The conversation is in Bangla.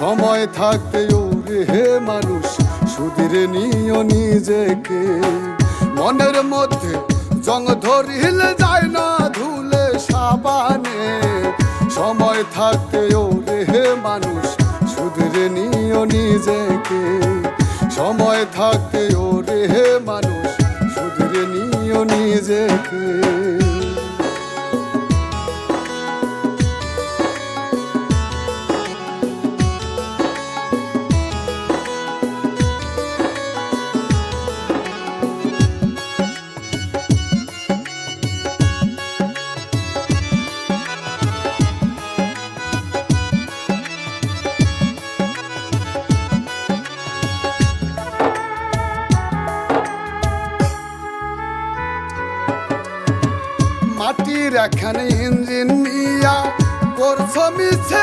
সময় থাকতে ওরে হে মানুষ সুধীরে নিও নিজেকে। মনের মধ্যে জং ধরিলে যায় না ধুলে সাবানে, সময় থাকতে ওরে হে মানুষ সুধীরে নিও নিজেকে। সময় থাকতে ওরে হে মানুষ সুধীরে নিও নিজেকে। মাটির এখানে ইঞ্জিন নিয়া করছো মিছে